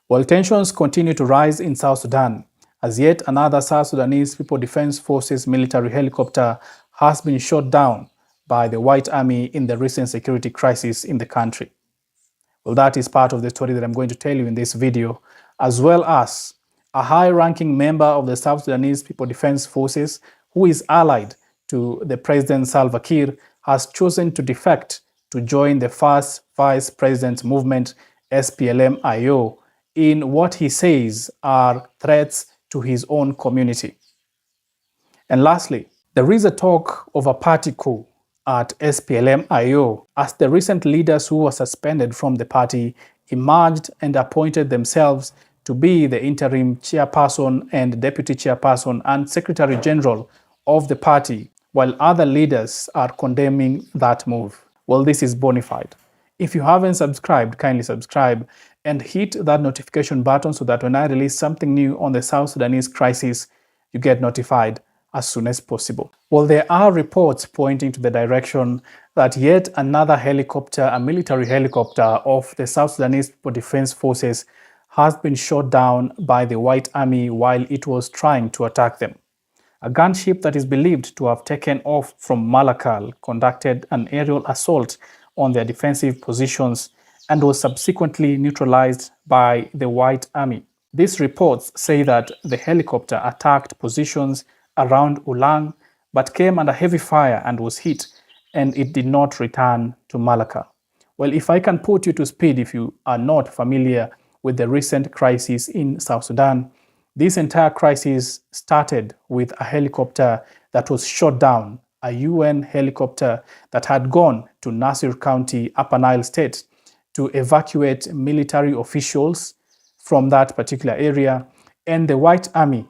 While tensions continue to rise in South Sudan, as yet another South Sudanese People Defense Forces military helicopter has been shot down by the White Army in the recent security crisis in the country. Well, that is part of the story that I'm going to tell you in this video, as well as a high-ranking member of the South Sudanese People Defense Forces who is allied to the President Salva Kiir has chosen to defect to join the first Vice President movement, SPLM-IO, in what he says are threats to his own community. And lastly, there is a talk of a party coup at SPLM-IO as the recent leaders who were suspended from the party emerged and appointed themselves to be the interim chairperson and deputy chairperson and secretary general of the party, while other leaders are condemning that move. Well, this is bona fide. If you haven't subscribed, kindly subscribe and hit that notification button so that when I release something new on the South Sudanese crisis, you get notified as soon as possible. Well, there are reports pointing to the direction that yet another helicopter, a military helicopter of the South Sudanese People Defense Forces, has been shot down by the White Army while it was trying to attack them. A gunship that is believed to have taken off from Malakal conducted an aerial assault on their defensive positions and was subsequently neutralized by the White Army. These reports say that the helicopter attacked positions around Ulang but came under heavy fire and was hit, and it did not return to Malakal. Well, if I can put you to speed, if you are not familiar with the recent crisis in South Sudan, this entire crisis started with a helicopter that was shot down, a UN helicopter that had gone to Nasir County, Upper Nile State, to evacuate military officials from that particular area, and the White Army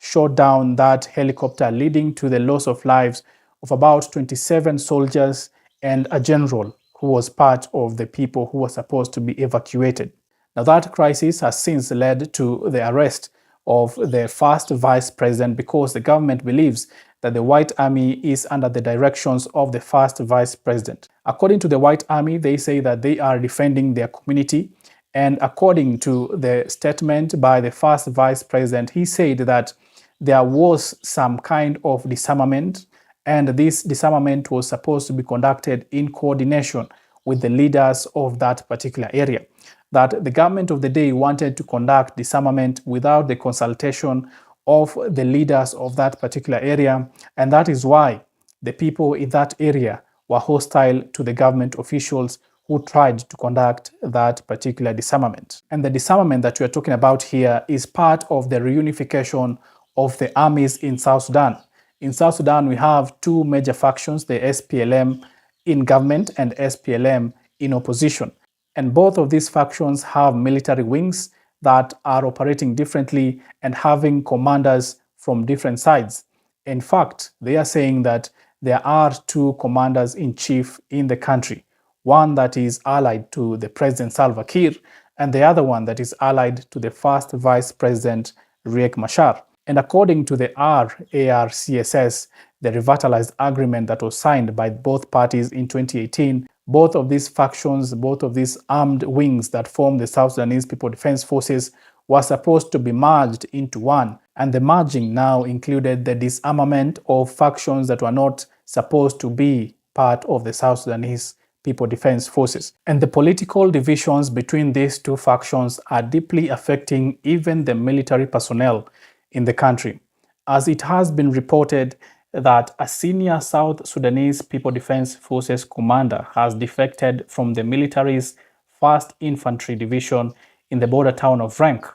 shot down that helicopter, leading to the loss of lives of about 27 soldiers and a general who was part of the people who were supposed to be evacuated. Now, that crisis has since led to the arrest of the first vice president because the government believes that the White Army is under the directions of the first vice president. According to the White Army, they say that they are defending their community, and according to the statement by the first vice president, he said that there was some kind of disarmament, and this disarmament was supposed to be conducted in coordination with the leaders of that particular area. That the government of the day wanted to conduct disarmament without the consultation of the leaders of that particular area, and that is why the people in that area were hostile to the government officials who tried to conduct that particular disarmament. And the disarmament that we are talking about here is part of the reunification of the armies in South Sudan. In South Sudan, we have two major factions, the SPLM in government and SPLM in opposition. And both of these factions have military wings that are operating differently and having commanders from different sides. In fact, they are saying that there are two commanders-in-chief in the country, one that is allied to the President Salva Kiir, and the other one that is allied to the first Vice President Riek Machar. And according to the RARCSS, the revitalized agreement that was signed by both parties in 2018, both of these factions, both of these armed wings that form the South Sudanese People Defense Forces were supposed to be merged into one. And the merging now included the disarmament of factions that were not supposed to be part of the South Sudanese People Defense Forces. And the political divisions between these two factions are deeply affecting even the military personnel in the country, as it has been reported that a senior South Sudanese People Defense Forces commander has defected from the military's 1st Infantry Division in the border town of Rank,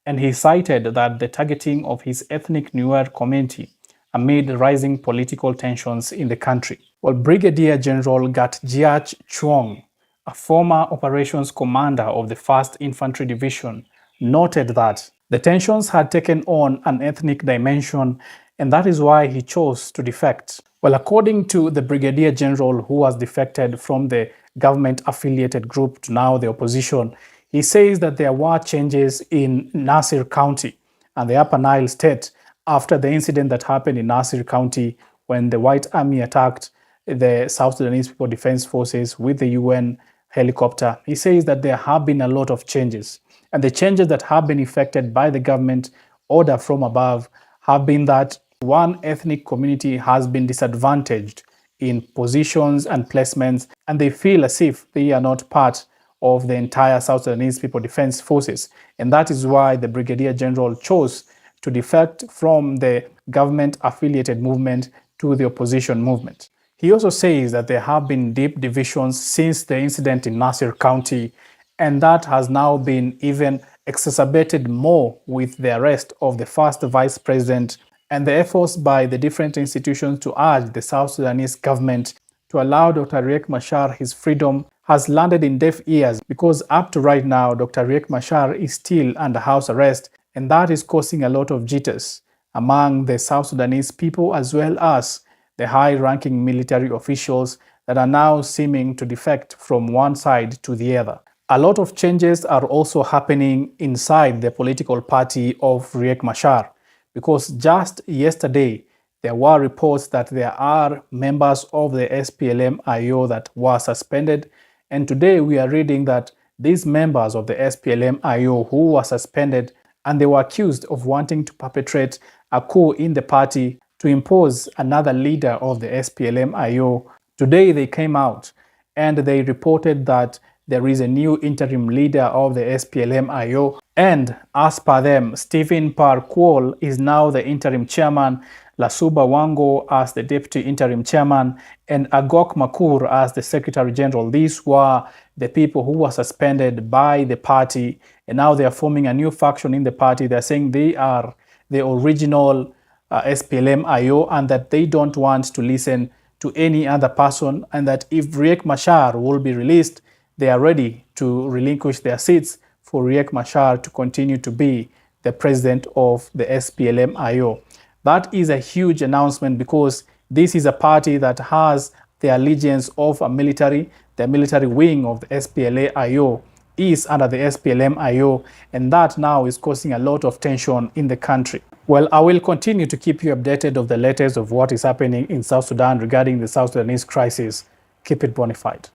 and he cited that the targeting of his ethnic Nuer community amid rising political tensions in the country. Well, Brigadier General Gatjiach Chuong, a former operations commander of the 1st Infantry Division, noted that the tensions had taken on an ethnic dimension, and that is why he chose to defect. Well, according to the Brigadier General who has defected from the government-affiliated group to now the opposition, He says that there were changes in Nasir County and the Upper Nile State after the incident that happened in Nasir County when the White Army attacked the South Sudanese People Defense Forces with the UN helicopter. He says that there have been a lot of changes, and the changes that have been effected by the government order from above have been that one ethnic community has been disadvantaged in positions and placements, and they feel as if they are not part of the entire South Sudanese People Defense Forces. And that is why the Brigadier General chose to defect from the government-affiliated movement to the opposition movement. He also says that there have been deep divisions since the incident in Nasir County, and that has now been even exacerbated more with the arrest of the first vice president and the efforts by the different institutions to urge the South Sudanese government to allow Dr. Riek Machar his freedom has landed in deaf ears, because up to right now, Dr. Riek Machar is still under house arrest, and that is causing a lot of jitters among the South Sudanese people as well as the high-ranking military officials that are now seeming to defect from one side to the other. A lot of changes are also happening inside the political party of Riek Machar, because just yesterday there were reports that there are members of the SPLM-IO that were suspended, and today we are reading that these members of the SPLM-IO who were suspended and they were accused of wanting to perpetrate a coup in the party to impose another leader of the SPLM-IO. Today they came out and they reported that there is a new interim leader of the SPLM-IO, and as per them, Stephen Parkwall is now the interim chairman, Lasuba Wango as the deputy interim chairman, and Agok Makur as the secretary general. These were the people who were suspended by the party, and now they are forming a new faction in the party. They're saying they are the original SPLM-IO and that they don't want to listen to any other person, and that if Riek Machar will be released, they are ready to relinquish their seats for Riek Machar to continue to be the president of the SPLM-IO. That is a huge announcement, because this is a party that has the allegiance of a military. The military wing of the SPLA-IO is under the SPLM-IO, and that now is causing a lot of tension in the country. Well, I will continue to keep you updated of the latest of what is happening in South Sudan regarding the South Sudanese crisis. Keep it bona fide.